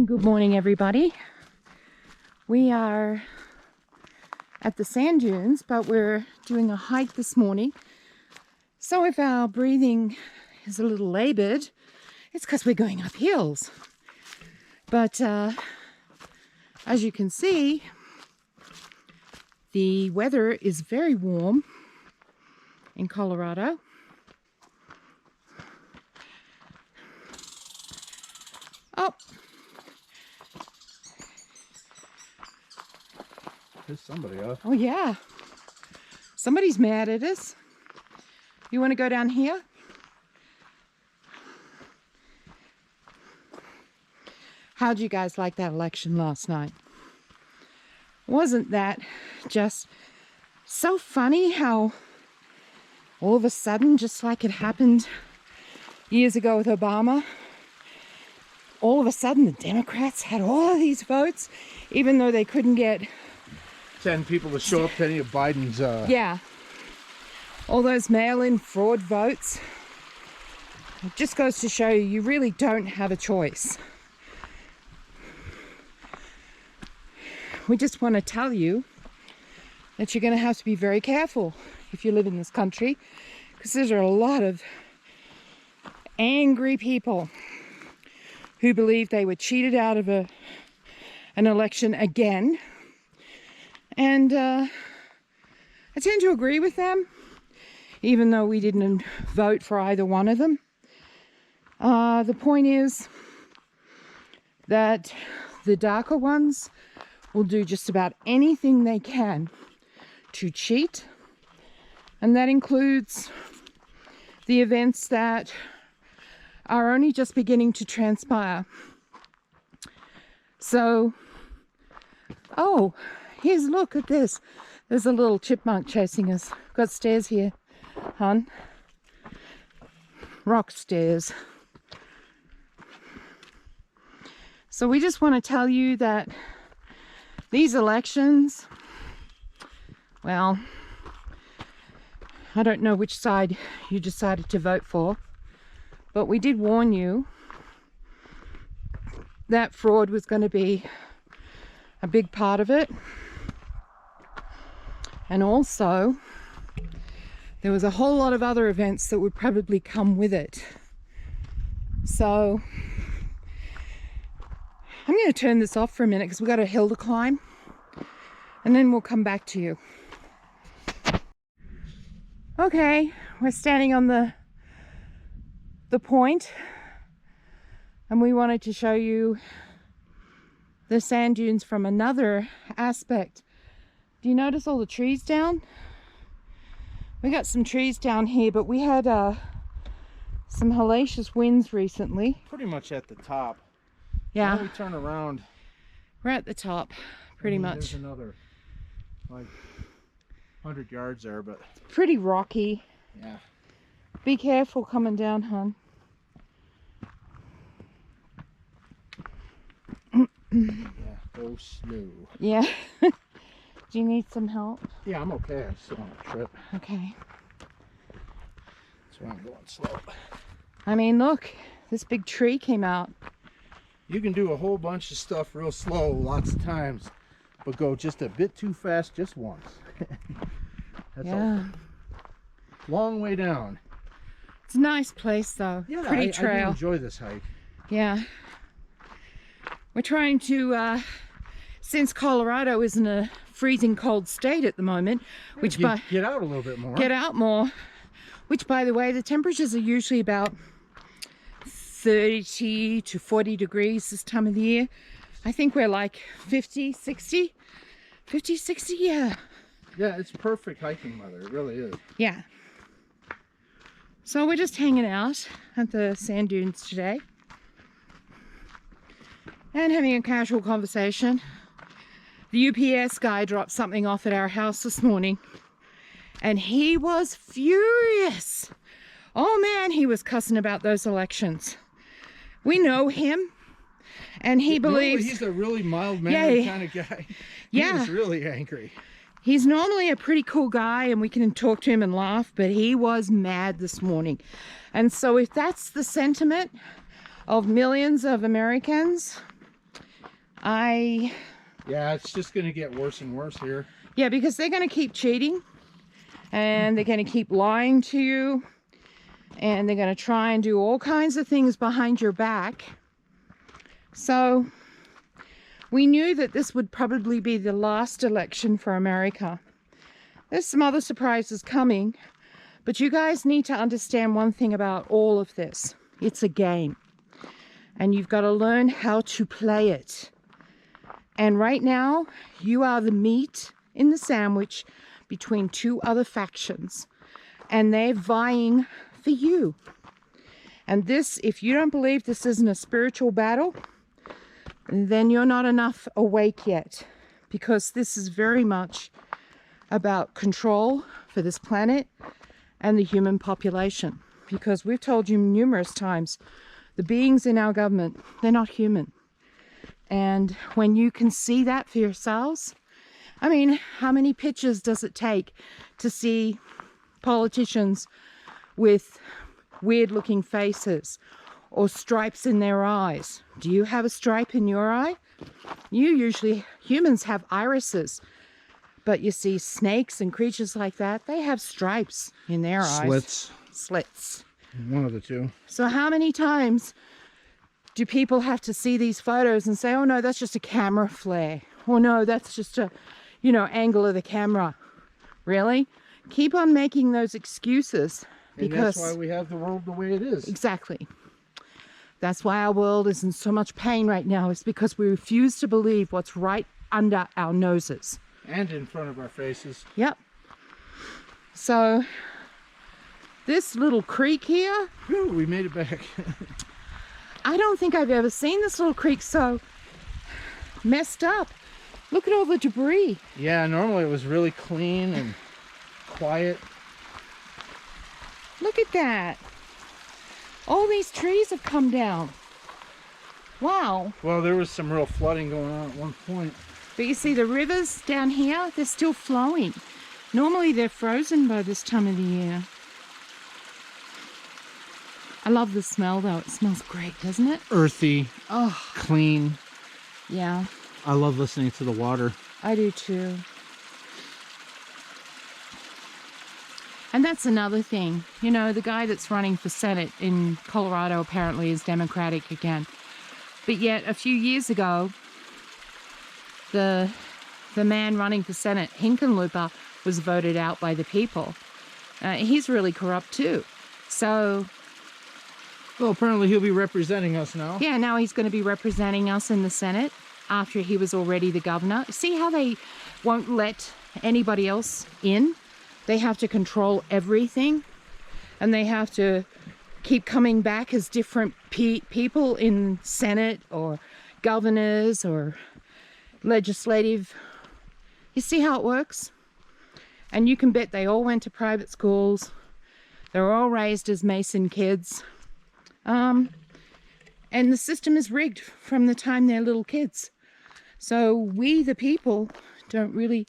Good morning, everybody. We are at the sand dunes, but we're doing a hike this morning. So if our breathing is a little labored, it's because we're going up hills. But as you can see, the weather is very warm in Colorado. Oh, there's somebody up. Oh yeah, somebody's mad at us. You want to go down here? How'd you guys like that election last night? Wasn't that just so funny how all of a sudden, just like it happened years ago with Obama, all of a sudden the Democrats had all of these votes, even though they couldn't get 10 people to show up to any of Biden's yeah, all those mail-in fraud votes. It just goes to show you really don't have a choice. We just want to tell you that you're going to have to be very careful if you live in this country, because there are a lot of angry people who believe they were cheated out of an election again. And I tend to agree with them, even though we didn't vote for either one of them. The point is that the darker ones will do just about anything they can to cheat. And that includes the events that are only just beginning to transpire. So, oh, look at this. There's a little chipmunk chasing us. Got stairs here, hon. Rock stairs. So we just want to tell you that these elections, well, I don't know which side you decided to vote for, but we did warn you that fraud was going to be a big part of it. And also, there was a whole lot of other events that would probably come with it. So, I'm going to turn this off for a minute because we've got a hill to climb. And then we'll come back to you. Okay, we're standing on the point. And we wanted to show you the sand dunes from another aspect. Do you notice all the trees down? We got some trees down here, but we had some hellacious winds recently. Pretty much at the top. Yeah. Now we turn around. We're at the top, pretty much. There's another, like, 100 yards there, but... It's pretty rocky. Yeah. Be careful coming down, hon. Yeah, go slow. Yeah. Do you need some help? Yeah, I'm okay. I'm still on a trip. Okay. That's why I'm going slow. I mean, look, this big tree came out. You can do a whole bunch of stuff real slow lots of times, but go just a bit too fast just once. That's yeah. all. Long way down. It's a nice place, though. Yeah, pretty I trail. do enjoy this hike. Yeah. We're trying to, since Colorado is in a freezing cold state at the moment, which get out a little bit more. Get out more. Which, by the way, the temperatures are usually about 30 to 40 degrees this time of the year. I think we're like 50, 60, yeah. Yeah, it's perfect hiking weather. It really is. Yeah. So we're just hanging out at the sand dunes today and having a casual conversation. The UPS guy dropped something off at our house this morning and he was furious. Oh man, he was cussing about those elections. We know him, and he believes... He's a really mild-mannered kind of guy. He was really angry. He's normally a pretty cool guy, and we can talk to him and laugh, but he was mad this morning. And so if that's the sentiment of millions of Americans, Yeah, it's just going to get worse and worse here. Yeah, because they're going to keep cheating, and they're going to keep lying to you, and they're going to try and do all kinds of things behind your back. So we knew that this would probably be the last election for America. There's some other surprises coming, but you guys need to understand one thing about all of this. It's a game, and you've got to learn how to play it. And right now, you are the meat in the sandwich between two other factions, and they're vying for you. And this, if you don't believe this isn't a spiritual battle, then you're not enough awake yet, because this is very much about control for this planet and the human population. Because we've told you numerous times, the beings in our government, they're not human. And when you can see that for yourselves, I mean, how many pictures does it take to see politicians with weird looking faces or stripes in their eyes? Do you have a stripe in your eye? Humans have irises, but you see snakes and creatures like that, they have stripes in their eyes. Slits. One of the two. So how many times do people have to see these photos and say, oh no, that's just a camera flare? Or no, that's just a, angle of the camera. Really? Keep on making those excuses. Because And that's why we have the world the way it is. Exactly. That's why our world is in so much pain right now. It's because we refuse to believe what's right under our noses. And in front of our faces. Yep. So, this little creek here. Whew, we made it back. I don't think I've ever seen this little creek so messed up. Look at all the debris. Yeah, normally it was really clean and quiet. Look at that. All these trees have come down. Wow. Well, there was some real flooding going on at one point. But you see the rivers down here, they're still flowing. Normally they're frozen by this time of the year. I love the smell though. It smells great, doesn't it? Earthy. Oh, Clean. yeah. I love listening to the water. I do too. And that's another thing. The guy that's running for Senate in Colorado apparently is Democratic again. But yet, a few years ago, the man running for Senate, Hickenlooper, was voted out by the people. He's really corrupt too. So, Well, apparently he'll be representing us now. yeah, now he's going to be representing us in the Senate after he was already the governor. See how they won't let anybody else in? They have to control everything, and they have to keep coming back as different people in Senate or governors or legislative. You see how it works? And you can bet they all went to private schools. They're all raised as Mason kids. And the system is rigged from the time they're little kids. So we, the people, don't really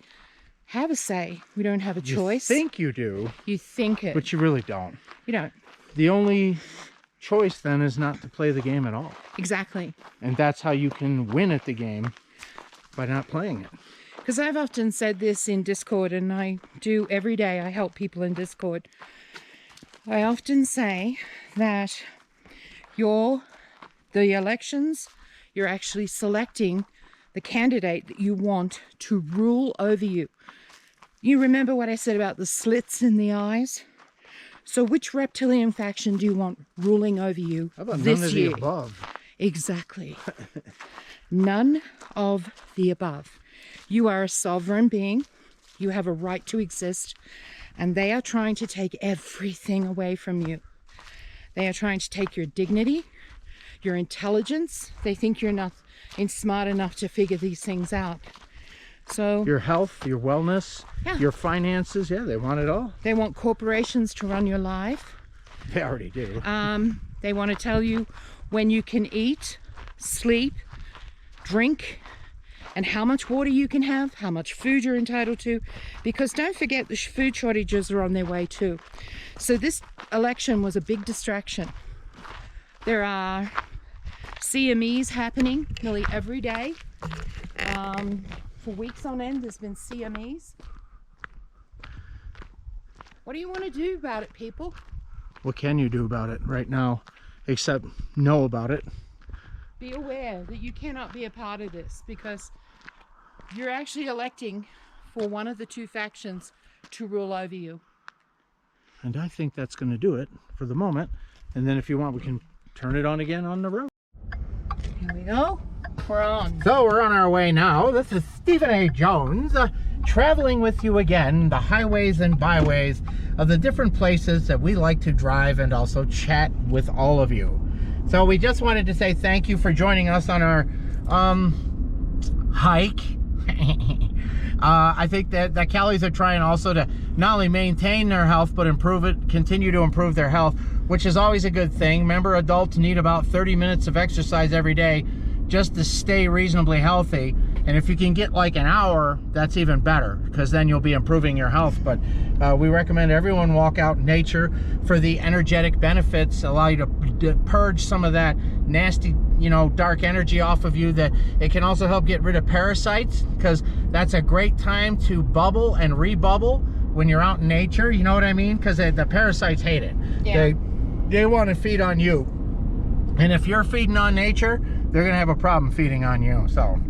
have a say. We don't have a choice. You think you do. You think it. But you really don't. You don't. The only choice then is not to play the game at all. Exactly. And that's how you can win at the game, by not playing it. Because I've often said this in Discord, and I do every day. I help people in Discord. I often say that the elections, you're actually selecting the candidate that you want to rule over you. You remember what I said about the slits in the eyes? So which reptilian faction do you want ruling over you How about this none of year? the above? Exactly. None of the above. You are a sovereign being. You have a right to exist. And they are trying to take everything away from you. They are trying to take your dignity, your intelligence. They think you're not smart enough to figure these things out. So Your health, your wellness, Yeah. your finances. Yeah, they want it all. they want corporations to run your life. They already do. They want to tell you when you can eat, sleep, drink, and how much water you can have, how much food you're entitled to. Because don't forget, the food shortages are on their way too. So this election was a big distraction. There are CMEs happening nearly every day. For weeks on end, there's been CMEs. What do you want to do about it, people? What can you do about it right now, except know about it? Be aware that you cannot be a part of this, because you're actually electing for one of the two factions to rule over you. And I think that's going to do it for the moment. And then if you want, we can turn it on again on the road. Here we go. We're on. So we're on our way now. This is Stephen A. Jones, traveling with you again, the highways and byways of the different places that we like to drive and also chat with all of you. So we just wanted to say thank you for joining us on our hike. I think that Callies are trying also to not only maintain their health, but continue to improve their health, which is always a good thing. Remember, adults need about 30 minutes of exercise every day just to stay reasonably healthy. And if you can get like an hour, that's even better, because then you'll be improving your health. But we recommend everyone walk out in nature for the energetic benefits, allow you to purge some of that nasty, dark energy off of you. That it can also help get rid of parasites, because that's a great time to bubble and rebubble when you're out in nature. You know what I mean? Because the parasites hate it. Yeah. They want to feed on you. And if you're feeding on nature, they're going to have a problem feeding on you. So,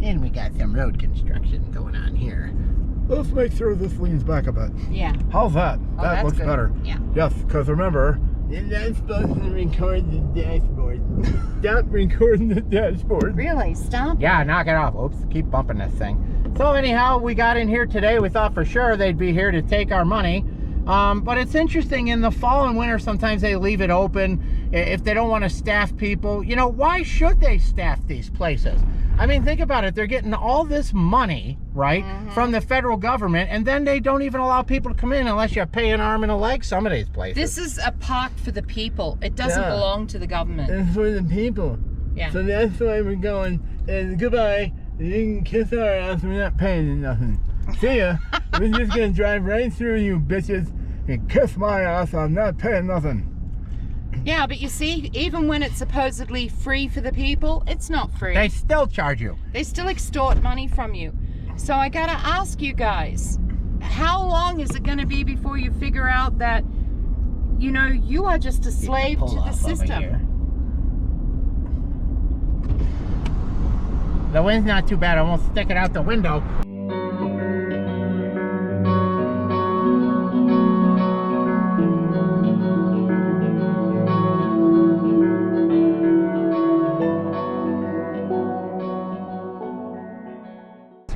and we got some road construction going on here. Let's make sure this leans back a bit. Yeah. How's that? Oh, that looks good. better. Yeah. Yes, because remember, you're not supposed to record the dashboard. Stop recording the dashboard. Really? Stop. Yeah, knock it off. Oops, keep bumping this thing. So anyhow, we got in here today. We thought for sure they'd be here to take our money. But it's interesting, in the fall and winter, sometimes they leave it open if they don't want to staff people. Why should they staff these places? I mean, think about it. They're getting all this money, right, from the federal government, and then they don't even allow people to come in unless you pay an arm and a leg, some of these places. This is a park for the people. It doesn't belong to the government. It's for the people. Yeah. So that's why we're going. And goodbye. You can kiss our ass. We're not paying nothing. See ya. We're just going to drive right through you bitches and kiss my ass. I'm not paying nothing. Yeah, but you see, even when it's supposedly free for the people, it's not free. They still charge you. They still extort money from you. So I gotta ask you guys, how long is it gonna be before you figure out that, you are just a slave to the system? The wind's not too bad. I won't stick it out the window.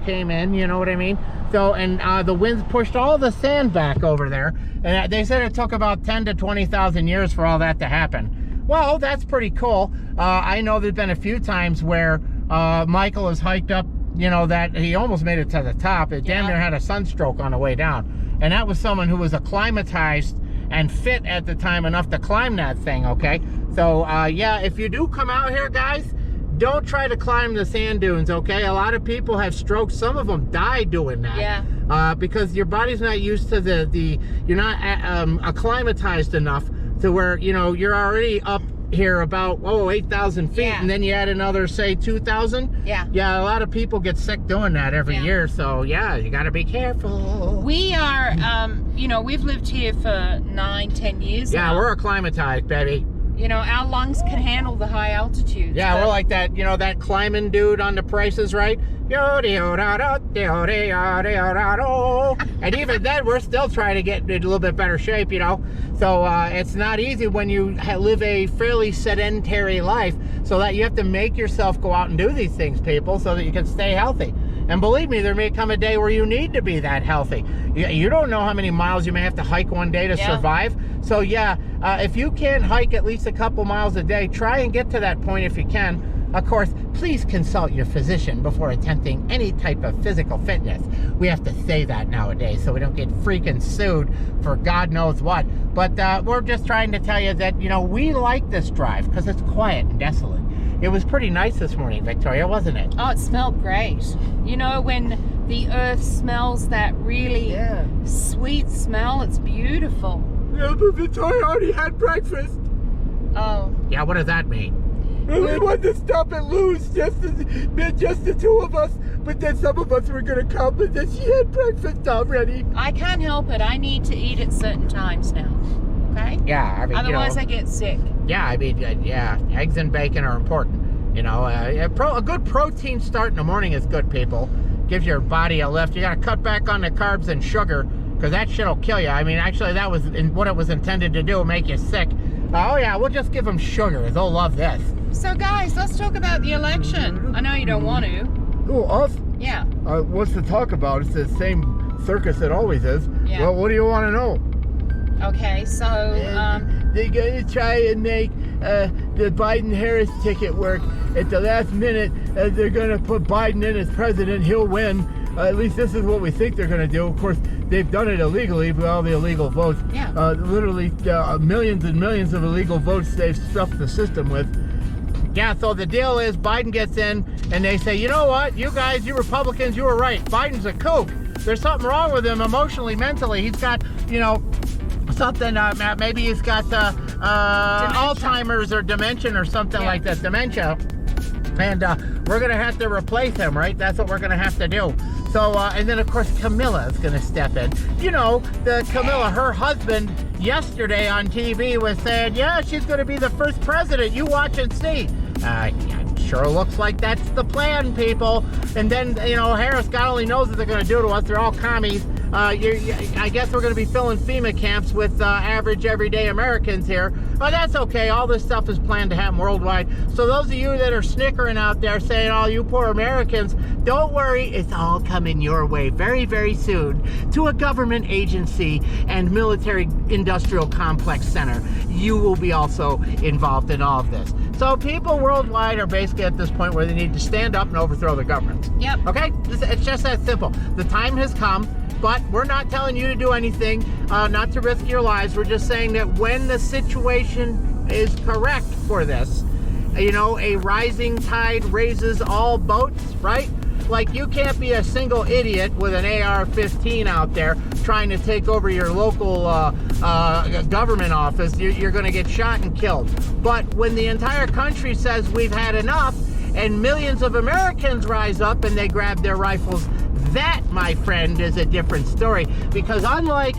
Came in, you know what I mean? So, and the winds pushed all the sand back over there, and they said it took about 10 to 20,000 years for all that to happen. Well, that's pretty cool. I know there's been a few times where Michael has hiked up, that he almost made it to the top. It damn near had a sunstroke on the way down, and that was someone who was acclimatized and fit at the time enough to climb that thing. Okay, so yeah, if you do come out here, guys, don't try to climb the sand dunes, okay? A lot of people have strokes. Some of them die doing that. Yeah. Because your body's not used to you're not acclimatized enough to where, you're already up here about, 8,000 feet, Yeah. and then you add another, say, 2,000. Yeah. Yeah, a lot of people get sick doing that every year, so yeah, you gotta be careful. We are, we've lived here for 9-10 years now. Yeah, we're acclimatized, baby. Our lungs can handle the high altitudes. Yeah, we're like that, that climbing dude on The Price is Right. And even then, we're still trying to get in a little bit better shape, So it's not easy when you live a fairly sedentary life, so that you have to make yourself go out and do these things, people, so that you can stay healthy. And believe me, there may come a day where you need to be that healthy. You don't know how many miles you may have to hike one day to survive. So yeah, if you can't hike at least a couple miles a day, try and get to that point if you can. Of course, please consult your physician before attempting any type of physical fitness. We have to say that nowadays so we don't get freaking sued for God knows what. But we're just trying to tell you that, we like this drive because it's quiet and desolate. It was pretty nice this morning, Victoria, wasn't it? Oh, it smelled great. When the earth smells that really sweet smell, it's beautiful. Yeah, but Victoria already had breakfast. Oh. Yeah, what does that mean? We wanted to stop and lose just the two of us, but then some of us were going to come, and then she had breakfast already. I can't help it. I need to eat at certain times now. Okay? Yeah, I mean, otherwise I get sick. Yeah, I mean, yeah, eggs and bacon are important. You know, a good protein start in the morning is good, people. Gives your body a lift. You got to cut back on the carbs and sugar, because that shit will kill you. I mean, actually, that was what it was intended to do, make you sick. Oh, yeah, we'll just give them sugar. They'll love this. So, guys, let's talk about the election. I know you don't want to. Oh, us? Yeah. What's to talk about? It's the same circus it always is. Yeah. Well, what do you want to know? Okay, so, They're going to try and make the Biden-Harris ticket work. At the last minute, they're going to put Biden in as president. He'll win. At least this is what we think they're going to do. Of course, they've done it illegally with all the illegal votes. Yeah. Literally millions and millions of illegal votes they've stuffed the system with. Yeah, so the deal is Biden gets in, and they say, you know what, you guys, you Republicans, you were right. Biden's a kook. There's something wrong with him emotionally, mentally. He's got, you know, something, maybe he's got Alzheimer's or dementia or something like that, dementia. And we're going to have to replace him, right? That's what we're going to have to do. So, and then, of course, Camilla is going to step in. You know, Camilla, her husband, yesterday on TV was saying, yeah, she's going to be the first president. You watch and see. Yeah, sure looks like that's the plan, people. And then, you know, Harris, God only knows what they're going to do to us. They're all commies. I guess we're going to be filling FEMA camps with average, everyday Americans here. But that's okay. All this stuff is planned to happen worldwide. So those of you that are snickering out there saying, oh, you poor Americans, don't worry. It's all coming your way very, very soon to a government agency and military industrial complex center. You will be also involved in all of this. So people worldwide are basically at this point where they need to stand up and overthrow the government. Yep. Okay? It's just that simple. The time has come. But we're not telling you to do anything, not to risk your lives. We're just saying that when the situation is correct for this, you know, a rising tide raises all boats, right? Like, you can't be a single idiot with an AR-15 out there trying to take over your local government office. You're going to get shot and killed. But when the entire country says we've had enough, and millions of Americans rise up and they grab their rifles, that, my friend, is a different story. Because unlike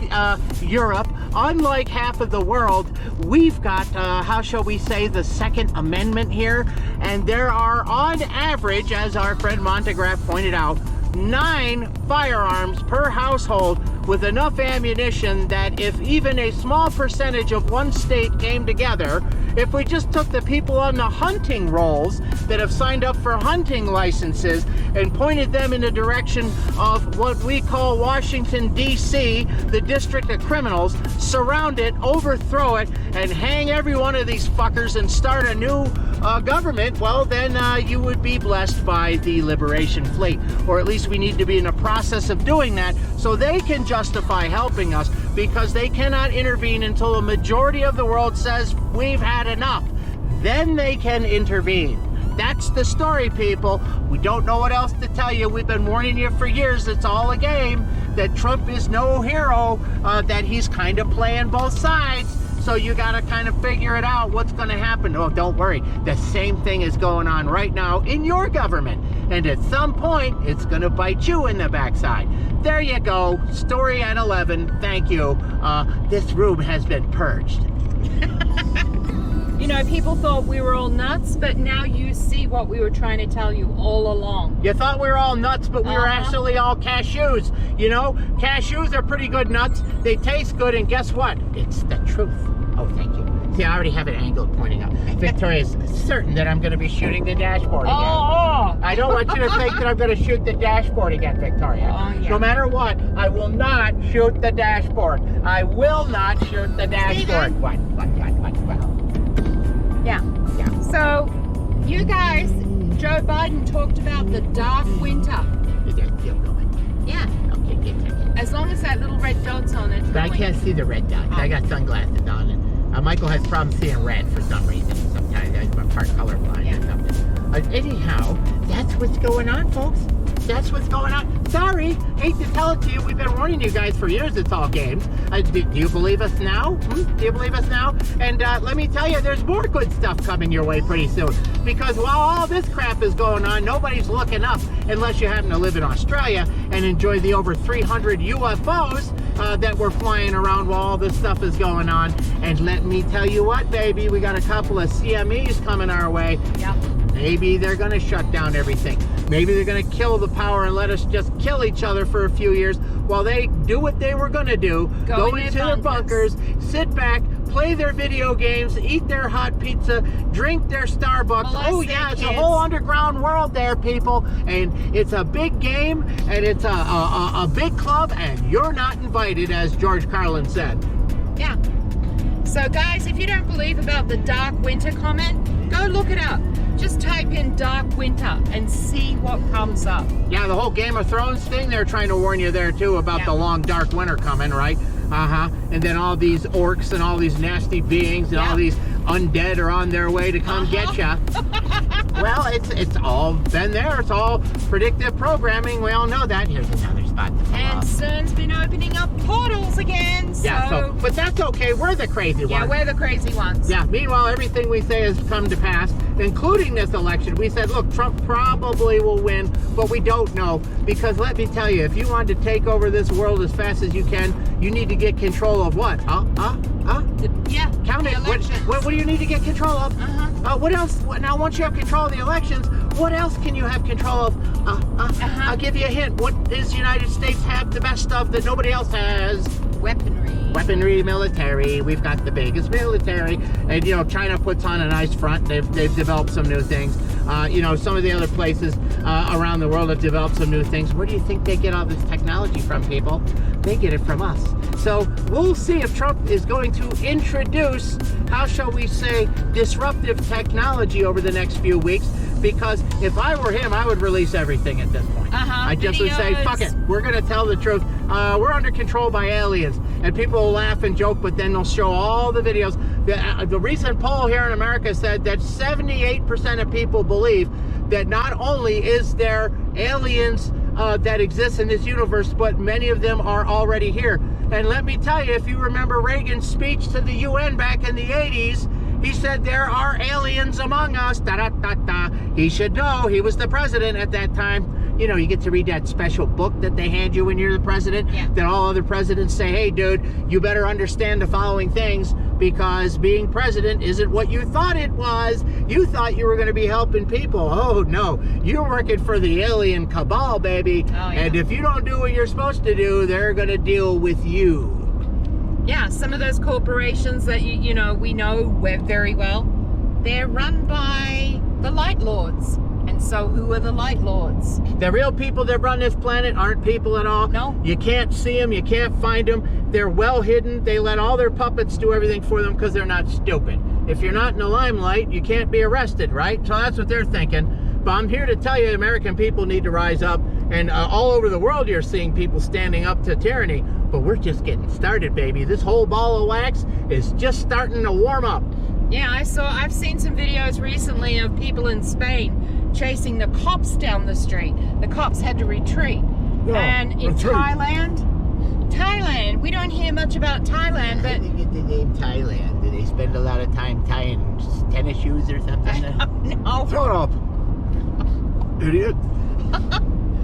Europe, unlike half of the world, we've got, how shall we say, the Second Amendment here. And there are, on average, as our friend Montegraph pointed out, 9 firearms per household, with enough ammunition that if even a small percentage of one state came together, if we just took the people on the hunting rolls that have signed up for hunting licenses and pointed them in the direction of what we call Washington, D.C., the District of Criminals, surround it, overthrow it, and hang every one of these fuckers and start a new government, well, then you would be blessed by the Liberation Fleet. Or at least we need to be in the process of doing that so they can justify helping us, because they cannot intervene until a majority of the world says we've had enough. Then they can intervene. That's the story, people. We don't know what else to tell you. We've been warning you for years. It's all a game, that Trump is no hero, that he's kind of playing both sides. So you got to kind of figure it out, what's going to happen. Oh, don't worry. The same thing is going on right now in your government. And at some point, it's going to bite you in the backside. There you go. Story at 11. Thank you. This room has been purged. You know, people thought we were all nuts, but now you see what we were trying to tell you all along. You thought we were all nuts, but we were actually all cashews. You know, cashews are pretty good nuts. They taste good, and guess what? It's the truth. Oh, thank you. See, I already have it angled pointing up. Victoria's certain that I'm going to be shooting the dashboard again. I don't want you to think that I'm going to shoot the dashboard again, Victoria. Yeah. No matter what, I will not shoot the dashboard. I will not shoot the dashboard. What? Yeah. So, you guys, Joe Biden talked about the dark winter. Is that still going? Yeah. Okay, get. As long as that little red dot's on it. But I can't see the red dot. I got sunglasses on, and Michael has problems seeing red for some reason. Sometimes I'm part colorblind or something. Anyhow, that's what's going on, folks. That's what's going on. Sorry, hate to tell it to you. We've been warning you guys for years it's all games. Do you believe us now? Do you believe us now? And let me tell you, there's more good stuff coming your way pretty soon. Because while all this crap is going on, nobody's looking up unless you happen to live in Australia and enjoy the over 300 UFOs that were flying around while all this stuff is going on. And let me tell you what, baby, we got a couple of CMEs coming our way. Yep. Maybe they're going to shut down everything. Maybe they're going to kill the power and let us just kill each other for a few years while they do what they were going to do. Go into their bunkers, sit back, play their video games, eat their hot pizza, drink their Starbucks. Oh yeah, it's a whole underground world there, people. And it's a big game, and it's a big club, and you're not invited, as George Carlin said. Yeah. So guys, if you don't believe about the dark winter comment, go look it up. Just type in dark winter and see what comes up. Yeah, the whole Game of Thrones thing, they're trying to warn you there too about the long dark winter coming, right? And then all these orcs and all these nasty beings and all these undead are on their way to come get ya. Well, it's all been there. It's all predictive programming. We all know that. Here's another spot. And CERN's been opening up portals again. So... Yeah, but that's okay. We're the crazy ones. Yeah, we're the crazy ones. Yeah, meanwhile, everything we say has come to pass, including this election. We said, look, Trump probably will win, but we don't know. Because let me tell you, if you want to take over this world as fast as you can, you need to get control of what? Yeah, count it. What do you need to get control of? What else? Now, once you have control of the elections, what else can you have control of? I'll give you a hint. What does the United States have the best of that nobody else has? Weaponry, military. We've got the biggest military. And, you know, China puts on a nice front. They've developed some new things. You know, some of the other places around the world have developed some new things. Where do you think they get all this technology from, people? They get it from us. So we'll see if Trump is going to introduce, how shall we say, disruptive technology over the next few weeks. Because if I were him, I would release everything at this point. I just would say, fuck it. We're going to tell the truth. We're under control by aliens. And people will laugh and joke, but then they'll show all the videos. The recent poll here in America said that 78% of people believe that not only is there aliens that exist in this universe, but many of them are already here. And let me tell you, if you remember Reagan's speech to the UN back in the 80s, he said there are aliens among us. He should know. He was the president at that time. You know, you get to read that special book that they hand you when you're the president. That all other presidents say, hey, dude, you better understand the following things, because being president isn't what you thought it was. You thought you were going to be helping people. Oh, no. You're working for the alien cabal, baby. And if you don't do what you're supposed to do, they're going to deal with you. Yeah, some of those corporations that, you know, we know very well, they're run by the Light Lords. And so who are the Light Lords? The real people that run this planet aren't people at all. No. You can't see them. You can't find them. They're well hidden. They let all their puppets do everything for them because they're not stupid. If you're not in the limelight, you can't be arrested, right? So that's what they're thinking. But I'm here to tell you, American people need to rise up. And all over the world, you're seeing people standing up to tyranny. But we're just getting started, baby. This whole ball of wax is just starting to warm up. Yeah, I've seen some videos recently of people in Spain chasing the cops down the street. The cops had to retreat. And in Thailand, we don't hear much about Thailand, but... How did they get the name Thailand? Do they spend a lot of time tying tennis shoes or something? No. Shut up, idiot.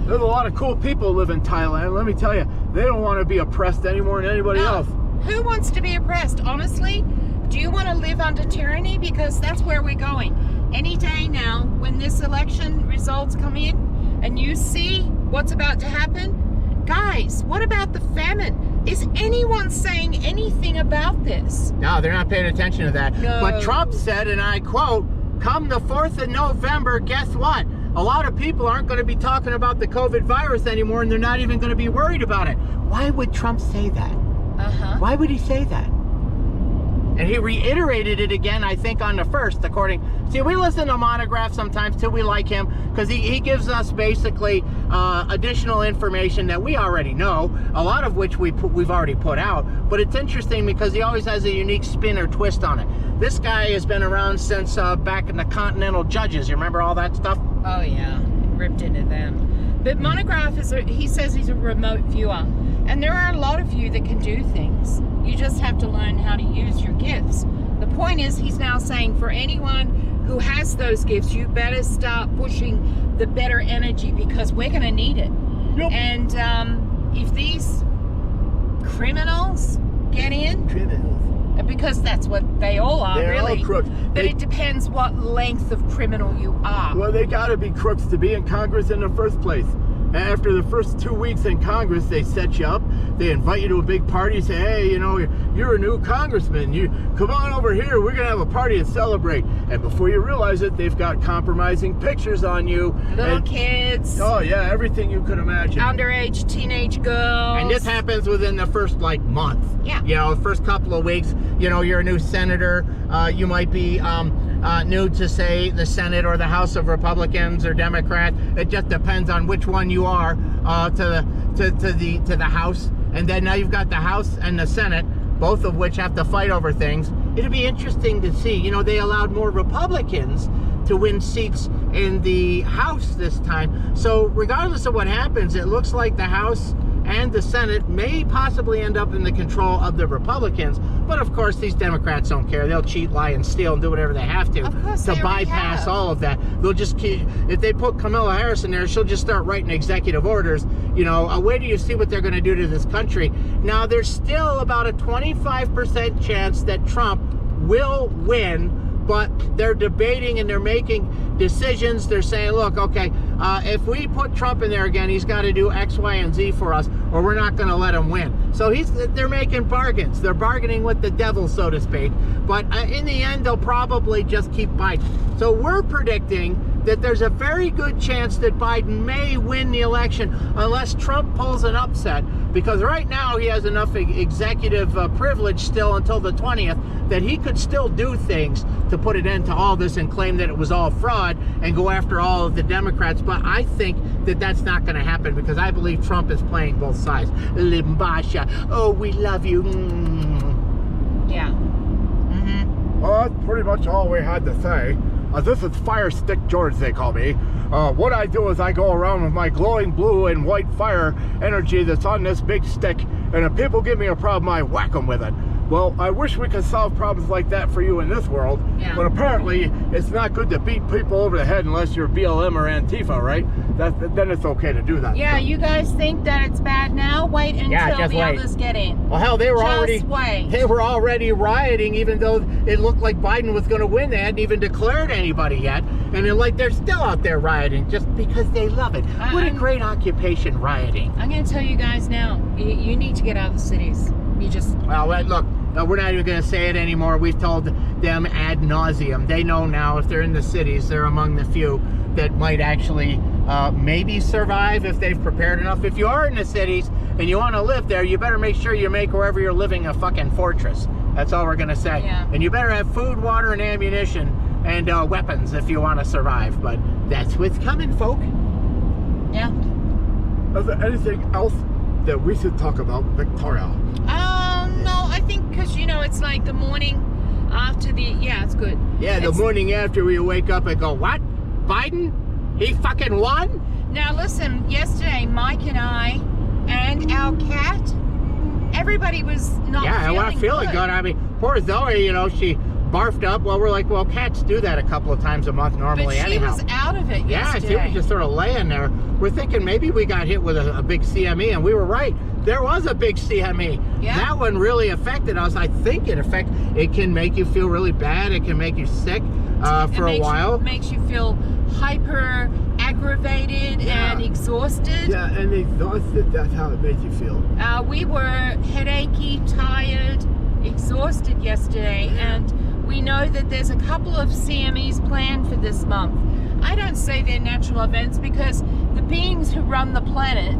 There's a lot of cool people live in Thailand. Let me tell you, they don't want to be oppressed any more than anybody else. Who wants to be oppressed? Honestly, do you want to live under tyranny? Because that's where we're going. Any day now, when this election results come in and you see what's about to happen, guys, what about the famine? Is anyone saying anything about this? No, they're not paying attention to that. No. But Trump said, and I quote, come the 4th of November, guess what? A lot of people aren't going to be talking about the COVID virus anymore, and they're not even going to be worried about it. Why would Trump say that? Why would he say that? And he reiterated it again, I think, on the 1st, See, we listen to Monograph sometimes till we like him, because he gives us basically additional information that we already know, a lot of which we've already put out. But it's interesting because he always has a unique spin or twist on it. This guy has been around since back in the Continental Judges. You remember all that stuff? Oh, yeah. Ripped into them. But Monograph he says he's a remote viewer. And there are a lot of you that can do things. You just have to learn how to use your gifts. The point is, he's now saying for anyone who has those gifts, you better start pushing the better energy, because we're going to need it. Yep. And if these criminals get in, because that's what they all are, They're really. all crooks. But it depends what length of criminal you are. Well, they got to be crooks to be in Congress in the first place. And after the first 2 weeks in Congress, they set you up. They invite you to a big party. Say, hey, you know, you're a new congressman. You come on over here. We're gonna have a party and celebrate. And before you realize it, they've got compromising pictures on you. Little kids. Oh yeah, everything you could imagine. Underage teenage girls. And this happens within the first like month. Yeah. You know, the first couple of weeks. You know, you're a new senator. You might be new to, say, the Senate or the House of Republicans or Democrats. It just depends on which one you are to the House. And then now you've got the House and the Senate, both of which have to fight over things. It'll be interesting to see. You know, they allowed more Republicans to win seats in the House this time. So regardless of what happens, it looks like the House and the Senate may possibly end up in the control of the Republicans. But of course, these Democrats don't care. They'll cheat, lie, and steal and do whatever they have to bypass all of that. They'll just keep, if they put Kamala Harris in there, she'll just start writing executive orders. You know, wait till you see what they're going to do to this country. Now, there's still about a 25% chance that Trump will win, but they're debating and they're making decisions. They're saying, look, okay, if we put Trump in there again, he's got to do X, Y, and Z for us, or we're not going to let him win. So they're making bargains. They're bargaining with the devil, so to speak. But in the end, they'll probably just keep Biden. So we're predicting that there's a very good chance that Biden may win the election unless Trump pulls an upset, because right now he has enough executive privilege still until the 20th that he could still do things to put an end to all this and claim that it was all fraud and go after all of the Democrats. But I think that that's not going to happen, because I believe Trump is playing both sides. Limbasha, oh, we love you. Yeah. Well, that's pretty much all we had to say. This is Fire Stick George, they call me. What I do is I go around with my glowing blue and white fire energy that's on this big stick, and if people give me a problem, I whack them with it. Well, I wish we could solve problems like that for you in this world, but apparently it's not good to beat people over the head unless you're BLM or Antifa, right? Then it's okay to do that. Yeah, you guys think that it's bad now? Wait until the others get in. Well, hell, they were already rioting, even though it looked like Biden was going to win. They hadn't even declared anybody yet, and they're still out there rioting just because they love it. What a great occupation, rioting. I'm going to tell you guys now, you need to get out of the cities. You just... Well, look, we're not even going to say it anymore. We've told them ad nauseum. They know now if they're in the cities, they're among the few that might actually maybe survive if they've prepared enough. If you are in the cities and you want to live there, you better make sure you make wherever you're living a fucking fortress. That's all we're going to say. Yeah. And you better have food, water, and ammunition and weapons if you want to survive. But that's what's coming, folk. Yeah. Is there anything else that we should talk about, Victoria? No, I think because, you know, it's like the morning after it's good. Yeah, the morning after we wake up and go, what? Biden? He fucking won? Now, listen, yesterday, Mike and I and our cat, everybody was not feeling good. I mean, poor Zoe, you know, she barfed up. Well, we're like, well, cats do that a couple of times a month normally anyhow. But she was out of it yesterday. Yeah, she was just sort of laying there. We're thinking maybe we got hit with a big CME, and we were right. There was a big CME. Yeah. That one really affected us. I think it can make you feel really bad. It can make you sick for a while. It makes you feel hyper aggravated and exhausted. Yeah, and exhausted, that's how it makes you feel. We were headachy, tired, exhausted yesterday, and we know that there's a couple of CMEs planned for this month. I don't say they're natural events because the beings who run the planet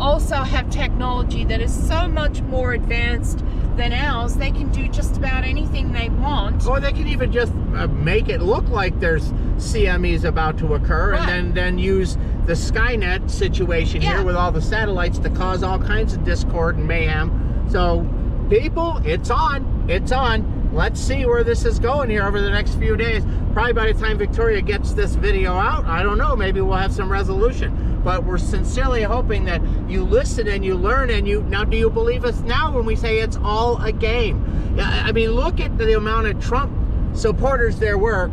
also have technology that is so much more advanced than ours. They can do just about anything they want. Or they can even just make it look like there's CMEs about to occur, right, and then use the Skynet situation here with all the satellites to cause all kinds of discord and mayhem. So people, it's on. let's see where this is going here over the next few days. Probably by the time Victoria gets this video out, I don't know, maybe we'll have some resolution. But we're sincerely hoping that you listen and you learn, and now do you believe us now when we say it's all a game? I mean, look at the amount of Trump supporters there were.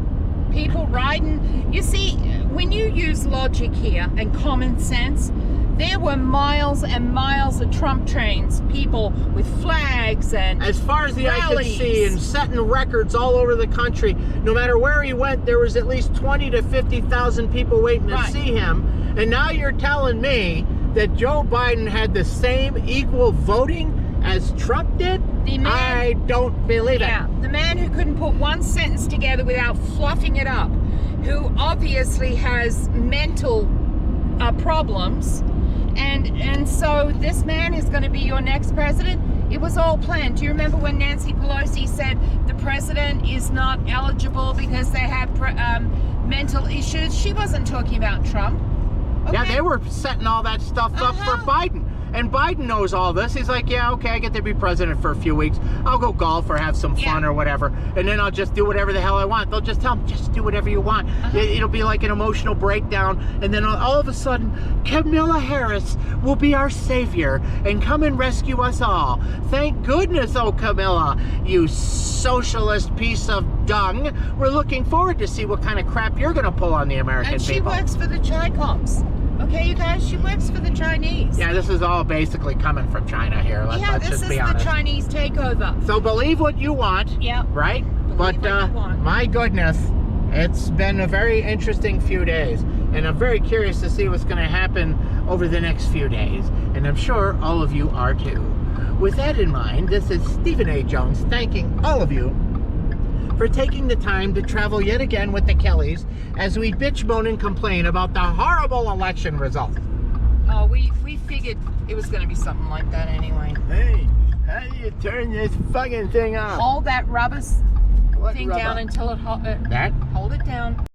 People riding. You see, when you use logic here and common sense, there were miles and miles of Trump trains, people with flags and as far as the eye could rallies. see, and setting records all over the country. No matter where he went, there was at least 20 to 50,000 people waiting to see him. And now you're telling me that Joe Biden had the same equal voting as Trump did? The man, I don't believe it. Yeah, the man who couldn't put one sentence together without fluffing it up, who obviously has mental problems. And so this man is going to be your next president. It was all planned. Do you remember when Nancy Pelosi said the president is not eligible because they have mental issues? She wasn't talking about Trump. Okay? Yeah, they were setting all that stuff up for Biden. And Biden knows all this. He's like, yeah, okay, I get to be president for a few weeks. I'll go golf or have some fun or whatever. And then I'll just do whatever the hell I want. They'll just tell him, just do whatever you want. It'll be like an emotional breakdown. And then all of a sudden, Kamala Harris will be our savior and come and rescue us all. Thank goodness, oh Kamala, you socialist piece of dung. We're looking forward to see what kind of crap you're going to pull on the American people. And she works for the Chi-Coms. Okay, you guys, she works for the Chinese. Yeah, this is all basically coming from China here. Let's just be honest. This is the Chinese takeover. So believe what you want, right? But my goodness, it's been a very interesting few days. And I'm very curious to see what's going to happen over the next few days. And I'm sure all of you are too. With that in mind, this is Stephen A. Jones thanking all of you for taking the time to travel yet again with the Kellys as we bitch, moan, and complain about the horrible election result. Oh, we figured it was going to be something like that anyway. Hey, how do you turn this fucking thing off? Hold that rubber thing down until it hold it down.